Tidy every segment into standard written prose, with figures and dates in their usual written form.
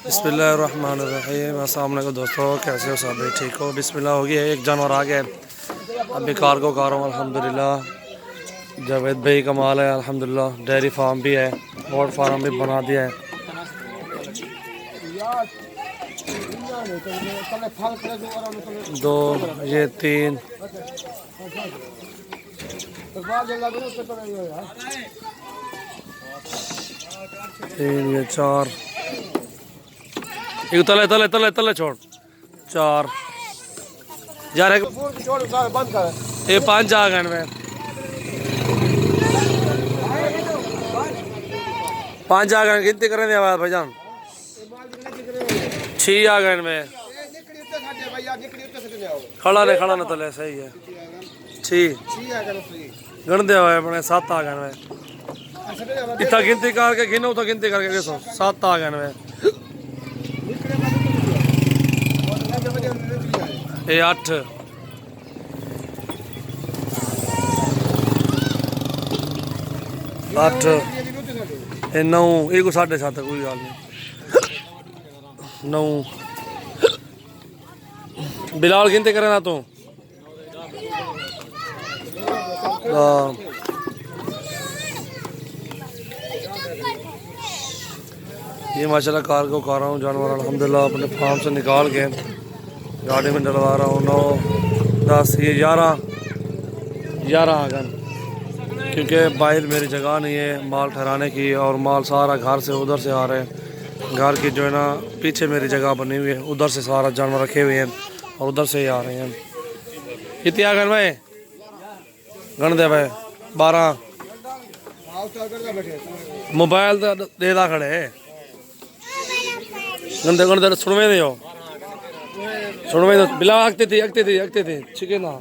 बिस्मिल्लाहिर्रहमानिर्रहीम। अस्सलाम वालेकुम दोस्तों, कैसे हो सब? ठीक हो? बिस्मिल्लाह हो गया। एक जानवर आ गया, अभी कार्गो कर रहा हूँ अल्हम्दुलिल्लाह। जावेद भाई कमाल है अल्हम्दुलिल्लाह। डेयरी फार्म भी है, गोट फार्म भी बना दिया है। दो ये तीन, तीन ये चार, एक तले तले तले तले छोड़, चार यार एक ये पांच आ गए में, पांच आ गए गिनती करें दे आवाज भाईजान। छह आ गए में, खड़ा ने तले सही है। छह गण दे हुए अपने सात आ गए में। इतना गिनती करके गिनो तो गिनती करके देखो, सात आ गए में। ये आठ, आठ ये नौ, एक 7.5 कोई गल नहीं। नौ बिलाल गिनती करे ना तू। ये माशाल्लाह कार्गो कर रहा हूँ जानवर अल्हम्दुलिल्लाह अपने फार्म से निकाल के गाड़ी में डलवा रहा हूँ। 9 10 ये 11 आ गए, क्योंकि बाहर मेरी जगह नहीं है माल ठहराने की, और माल सारा घर से उधर से आ रहे हैं। घर की जो है ना पीछे मेरी जगह बनी हुई है, उधर से सारा जानवर रखे हुए हैं और उधर से ही आ रहे हैं। कितने आ गए भाई? गण दे भाई। 12 मोबाइल दे दा खड़े गंदे गंदे सुनवे दे बिला अगते थी ठीक है ना।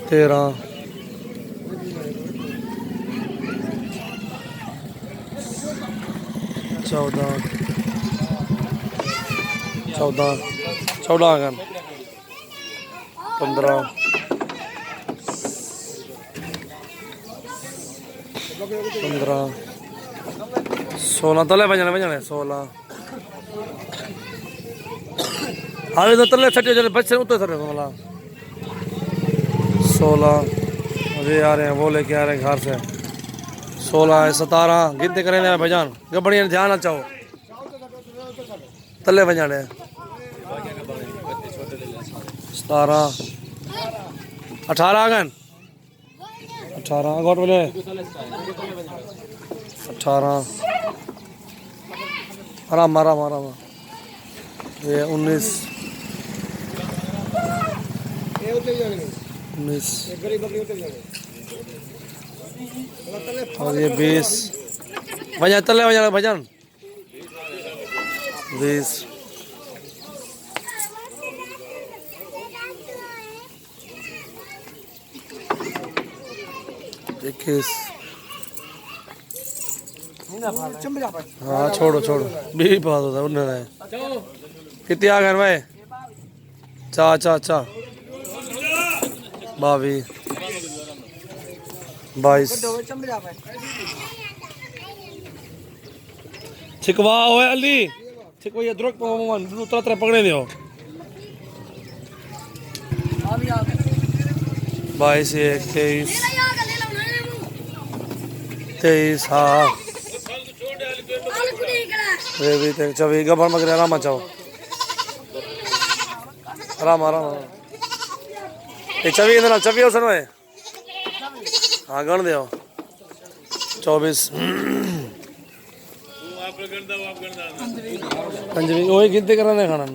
तेरह, 14 आ गए। 15 16 तले बजने 16 हाले तो तले छठे चले बच्चे उतर सर 16 अभी आ रहे हैं, वो लेके आ रहे हैं घर से। 16 है, 17 गिनते करें भाईजान। गबड़िया ध्यान ना चाहो तले बजाने। 17 18 आ गए। 18 गोट बोले 18 आराम आराम आराम। ये 19 और ये 20 भजन तले बजाना भजन। 20 21 हाँ छोड़ो भी बात होता है उन्हें। कितने आ गए भाई? चा 22 22 छिकवा हुआ अली छिकवा ये द्रुक तरह पकड़े दियो। 22 23 हाँ भी 24 गबर मगर आराम चाहो आराम आराम। ये 24 सुनो है हाँ गण दो 24 पंजवी वही गिनती कराने खाना।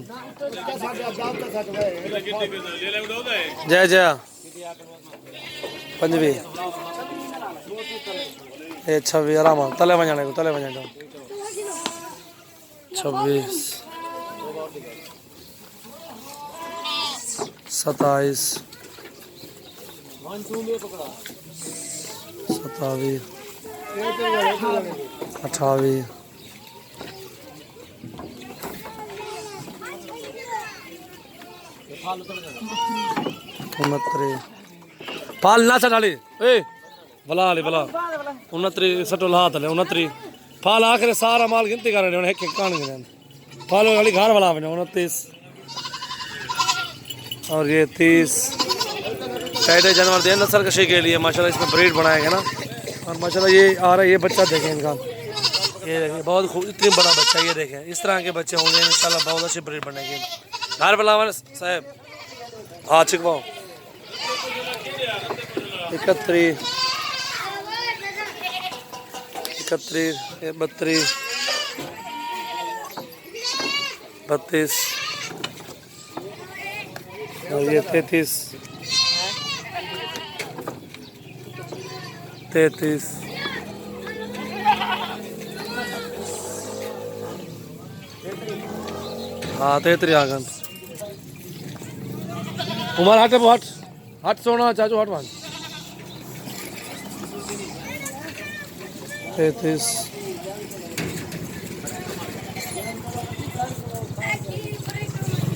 जय जय पंजवी ये 26 आराम तले बजाने को 26 27 27 28 29 फाल ना डाली ए भला ले भला 29 सटोल हाथ ले 29 फाल आखिर सारा माल गिनती कर रहे एक कान गिने फाल वाली घर वाला बने 29 और ये 30 पैडे जानवर दे नस्ल कशी के लिए माशाल्लाह इसमें ब्रीड बनाएंगे ना। और माशाल्लाह ये आ रहा है, ये बच्चा देखें इनका, ये देखें बहुत खूब इतनी बड़ा बच्चा, ये देखें इस तरह के बच्चे होंगे इंशाल्लाह बहुत अच्छी ब्रीड बनेगी। घर बुलावन साहब हाँ छिकवाओ 31 31 32 32 और ये 33 33 हाँ 33 आ गए। उमर हट हट हट सोना चाचू हट मान 33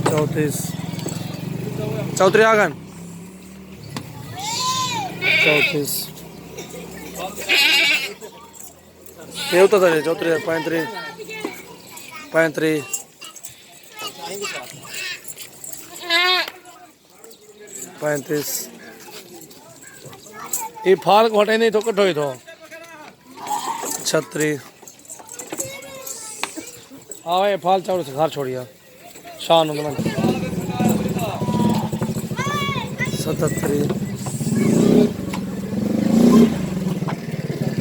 34 34 आ गए 34 ये होता था 34 35 35 35 ये फाल घटे नहीं तो कटो ही तो 36 हाँ ये फाल चावल से घर छोड़िया शान हो 37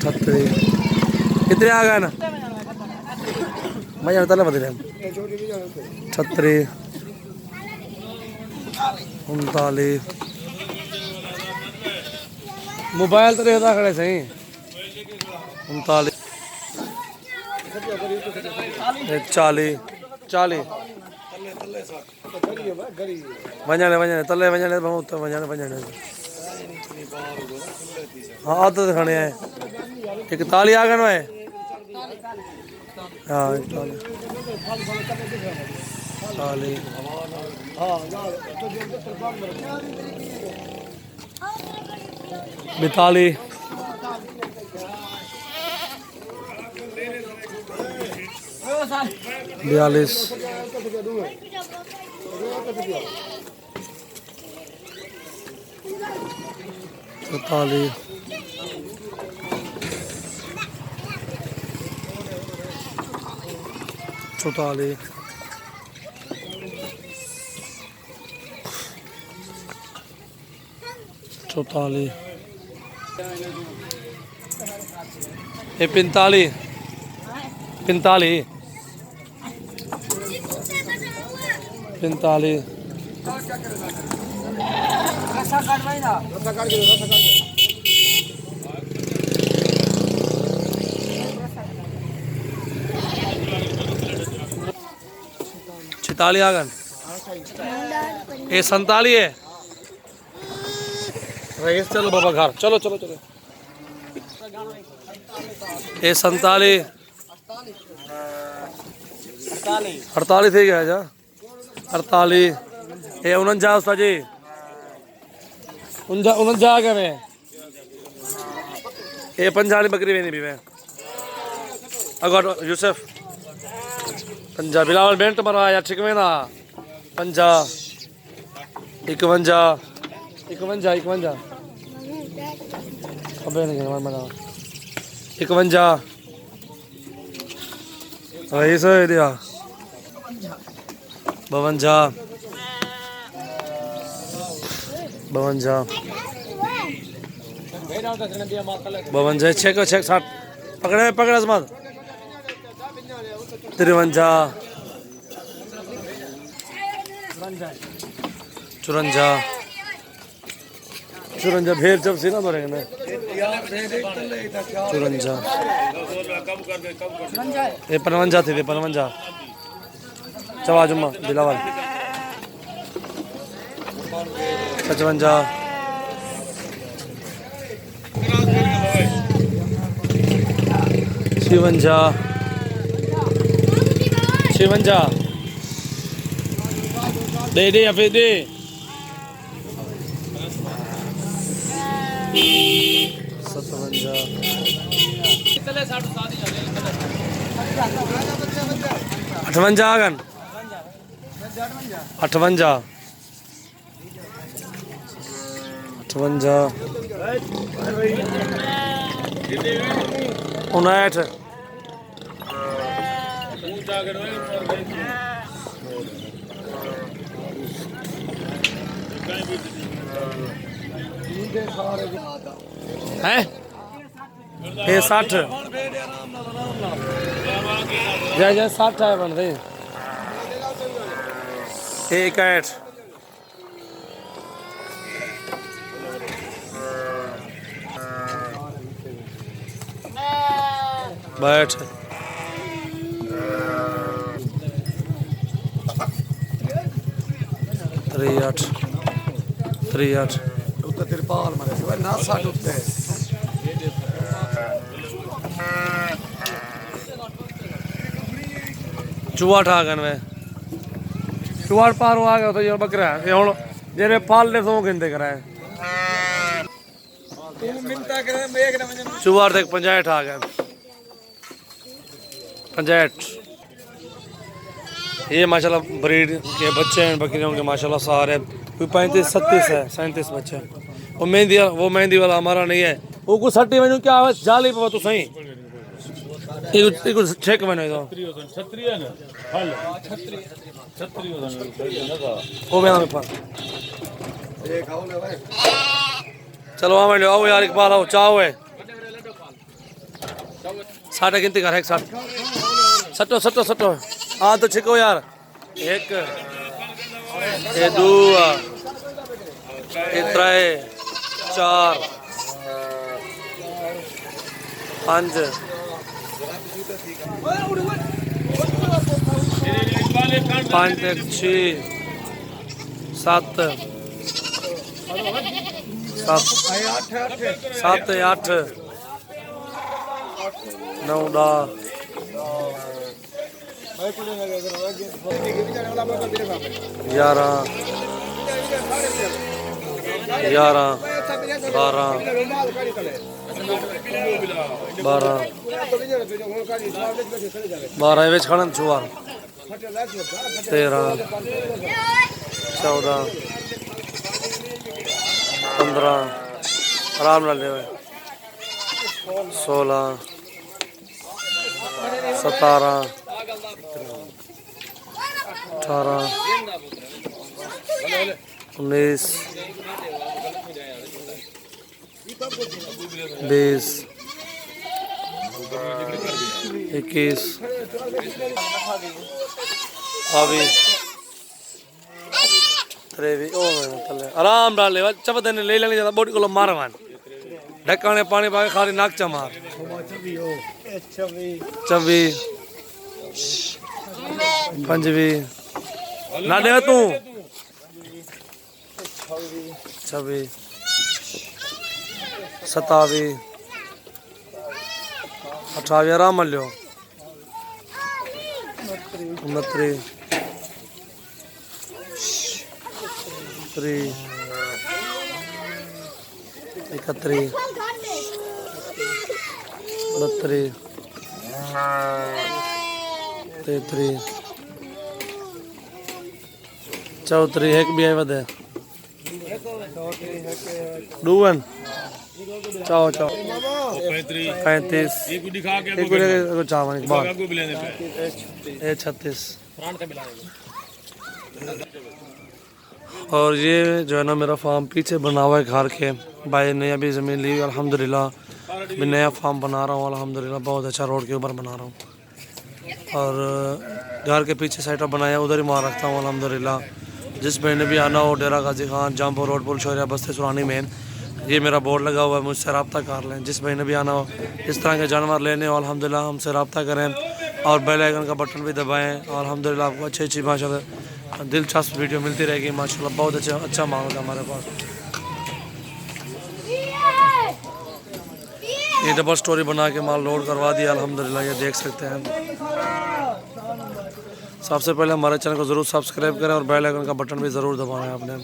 38 कितने आ गए ना मैं जानता बदले 36 39 मोबाइल तो रहता खड़े सही 39 40 40 वंजाने वंजाने तले वंजाने बहुत वंजाने वंजाने हाँ तो खाने हैं 41 आ गए ना हाँ 41 42 42 43 44 44 ये 45 45 45 46 आ गए ये 47 है रईस चलो बाबा घर चलो चलो चलो ये 47 48 थी गया जा 48 ये 49 उस्ताद जी 49 आ गए मैं ये 50 बकरी वेनी भी मैं अगर यूसुफ 50 बिलावल बेंट तुम्हारा यार ठीक में ना 50 51 51 अबे नहीं मना 51 रईस है दिया 52 छः को 60 पकड़े पकड़े मत 53 54 भेड़ जब से ना भरेंगे ना 54 ये 55 थे 55 चवा जुम्मा दिलावल 55 56 दे या फिर दे 58 आगन 58 59 है ये 60 जय जय 60 है बन रही 61 बैठ 63 63 उत्ते तिरपाल मारे से ना 60 उत्ते चुआठ आ गए में चुआठ पार आ गया तो ये बकरा है ये हुन जेरे पाल ले तो गिनते कराए तू मिनता करे मैं एक ना चुआठ तक 65 आ गए 65 ये माशाल्लाह ब्रीड के बच्चे हैं बकरियों के माशाल्लाह सारे कोई 35 37 है 37 बच्चे वो मेहंदी वाला हमारा नहीं है वो कुछ 60 में क्या है जाली पे तो सही एक चेक बने तो छतरी है ना हल छतरी वो मेरा में पर ये खाओ ले भाई चलो आ लो आओ यार इकबाल आओ चाहो है 60 गिनती कर 60 सट्टो सट्टो सट्टो हाँ तो छिको यार एक ये दो ये त्रै 4 5 5 6 7 7 8 9 10 11 12 ਵਿੱਚ ਖੜਨ ਚੁਆਰ 13 14 15 आराम ਨਾਲ ਲੈ 16 17 18 19 20 21 अभी 23 आराम डाल ले चप देने ले लेने ज्यादा बोटी को मारवान ढक्कने पानी पाके खाली नाक चमार 26 25 ना दे तू 26 27 28 आराम मान लो 29 30 31 32 33 34 एक भी है वधे डूवन चाओ चाओ 35 एक दिखा के एक चावन एक बार आपको बिलाने पे ये 36 और ये जो है ना मेरा फार्म पीछे बना हुआ है घर के भाई ने अभी ज़मीन ली अल्हम्दुलिल्लाह मैं नया फार्म बना रहा हूँ अल्हम्दुलिल्लाह बहुत अच्छा रोड के ऊपर बना रहा हूँ और घर के पीछे साइड बनाया उधर ही मार रखता हूँ अल्हम्दुलिल्लाह जिस भाई ने भी आना हो डेरा गाजी खान जमपुर रोड पुल शौरिया बस्ती सुरानी में ये मेरा बोर्ड लगा हुआ है मुझसे रब्ता कर लें जिस भाई ने भी आना हो इस तरह के जानवर लेने हो अल्हम्दुलिल्लाह हमसे रब्ता करें और बेल आइकन का बटन भी दबाएँ और अल्हम्दुलिल्लाह आपको अच्छी अच्छी माशाल्लाह दिलचस्प वीडियो मिलती रहेगी माशाल्लाह बहुत अच्छा माल होगा हमारे पास ये डबल स्टोरी बना के माल लोड करवा दिया अल्हम्दुलिल्लाह ये देख सकते हैं सबसे पहले हमारे चैनल को ज़रूर सब्सक्राइब करें और बेल आइकन का बटन भी ज़रूर दबाना है आपने